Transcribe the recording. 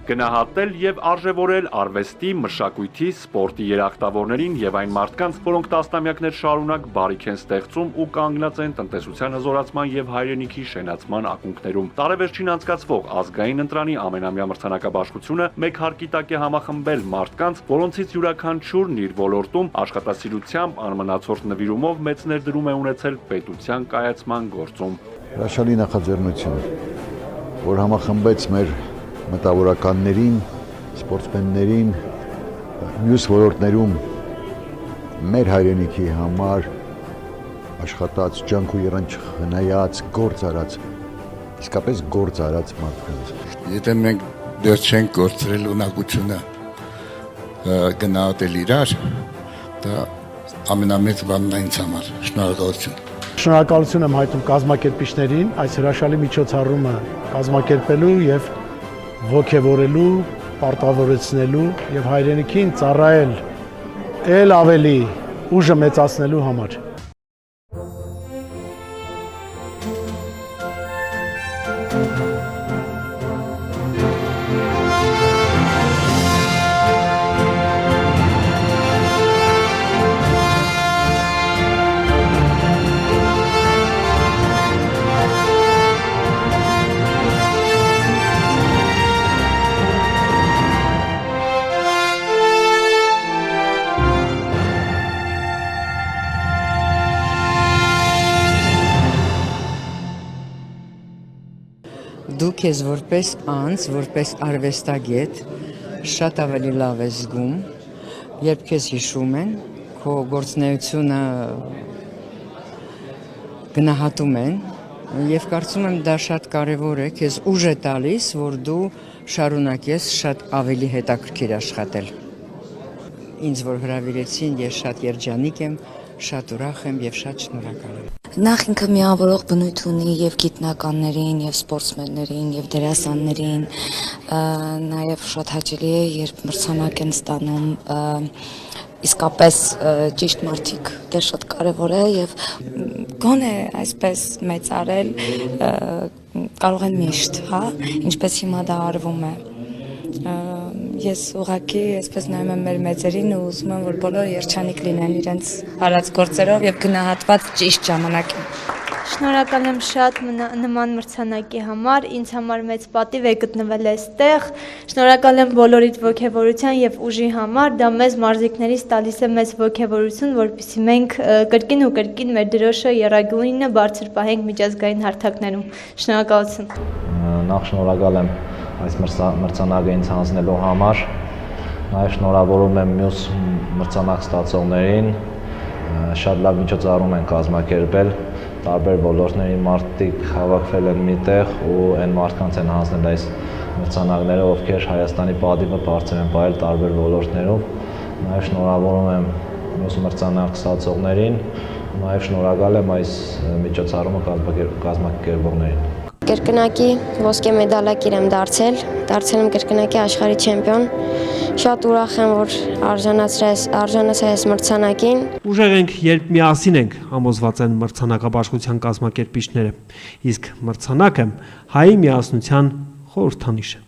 Գնահատել եւ արժեվորել արվեստի, մշակույթի, սպորտի երախտավորներին եւ այն մարդկանց, որոնք տասնամյակներ շարունակ բարիք են ստեղծում ու կանգնած են տնտեսության հզորացման եւ հայրենիքի շենացման ակունքներում։ Տարեվերջին անցկացվող ազգային ընտրանի ամենամյա մրցանակաբաշխությունը մեկ հարկի տակ է համախմբել մարդկանց, որոնցից յուրաքանչյուրն իր ոլորտում աշխատասիրությամբ, անմնացորդ նվիրումով մեծ ներդրում է ունեցել պետության կայացման գործում։ Հրաշալի նախաձեռնություն, որ համախմբեց մեր մտավորականներին, սպորտսմեններին, մյուս ոլորտներում մեր հայրենիքի համար աշխատած, ջանք ու եռանջ խնայած, գործ արած, իսկապես գործ արած մարդկանց։ Եթե մենք դեռ չենք գործրել ունակությունը գնահատել իրար, դա ամենամեծ բանն է ինձ համար։ Շնորհակալություն։ Շնորհակալություն եմ հայտնում կազմակերպիչներին այս հրաշալի միջոցառումը կազմակերպելու եւ ոգևորելու, պարտավորեցնելու եւ հայրենիքին ծառայել ել ավելի ուժը մեծացնելու համար։ Դու քեզ որպես անձ, որպես արվեստագետ շատ ավելի լավ ես զգում, երբ քեզ հիշում են, քո գործունեությունը գնահատում են, եւ կարծում եմ դա շատ կարեւոր է, քեզ ուժ է տալիս, որ դու շարունակես շատ ավելի հետաքրքիր աշխատել։ Ինձ որ հրավիրեցին, ես շատ երջանիկ եմ, շատ ուրախ եմ եւ շատ շնորհակալ եմ։ Նախ ինքը միավորող բնույթ ունի եւ գիտնականներին, եւ սպորտսմեններին, եւ դերասաններին, նաեւ շատ հաճելի է, երբ մրցանակ են ստանում իսկապես ճիշտ մարդիկ, դա շատ կարեւոր է եւ գոնե այսպես մեծարել կարող են միշտ, հա, ինչպես հիմա դա արվում է։ Ես ուղղակի այսպես նայում եմ մեր մեծերին ու ուզում եմ, որ բոլորը երջանիկ լինեն իրենց արած գործերով եւ գնահատված ճիշտ ժամանակին։ Շնորհակալ եմ շատ նման մրցանակի համար, ինձ համար մեծ պատիվ է գտնվել այստեղ։ Շնորհակալ եմ բոլորիդ ոգևորության եւ ուժի համար, դա մեզ մարզիկներից տալիս է մեծ ոգևորություն, որպեսզի մենք կրկին ու կրկին մեր դրոշը եռագույնը բարձր պահենք միջազգային հարթակներում։ Շնորհակալություն։ Նախ շնորհակալ եմ այս մրցանակը ինձ հանձնելու համար, նաև շնորհավորում եմ մյուս մրցանակ ստացողներին, շատ լավ միջոցառում են կազմակերպել, տարբեր ոլորտների մարդիկ հավաքվել են միտեղ ու այն մարդկանց են հանձնել այս մրցանակները, ովքեր Հայաստանի պատիվը բարձր են պահել տարբեր ոլորտներով, նաև շնորհավորում եմ մյուս մրցանակ ստացողներին, նաև շնորհակալ եմ այս միջոցառումը կազմակերպողներին։ Կրկնակի ոսկե մեդալակիր եմ դարձել եմ կրկնակի աշխարհի չեմպիոն, շատ ուրախ եմ, որ արժանացա այս մրցանակին։ Ուժեղ ենք, երբ միասին ենք, համոզված են մրցանակաբաշխության կազմակերպիչները, իսկ մրցանակը հայի միասնության խորհրդանիշ է։